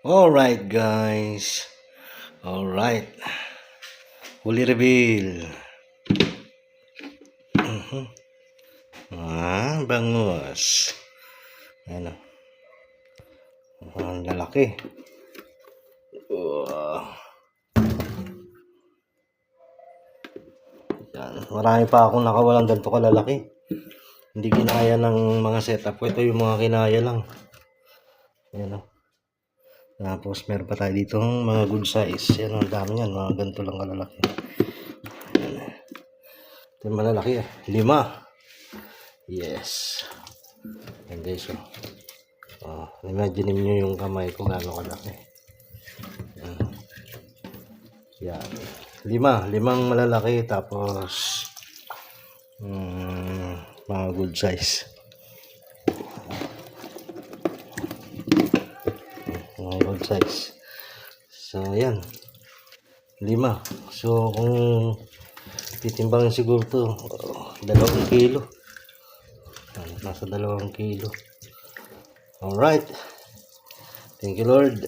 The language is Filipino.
Alright guys. Alright. Huli reveal. Bangus. Ano? Ang lalaki. Yan. Marami pa akong nakawalang ganito kalalaki. Hindi kinaya ng mga setup ko. Ito yung mga kinaya lang. Yan o. Tapos meron pa tayo dito mga good size. Yan ang dami yan. Mga ganito lang kalalaki. Yan. Ito yung malalaki 5. Yes. Yan guys o. Imagine nyo yung kamay ko gano'ng kalaki. Yan. 5 malalaki tapos mga good size. Mga good size. So yan. 5. So kung titimbangin siguro to 2 kilo. Nasa 2 kilo. Alright. Thank you Lord.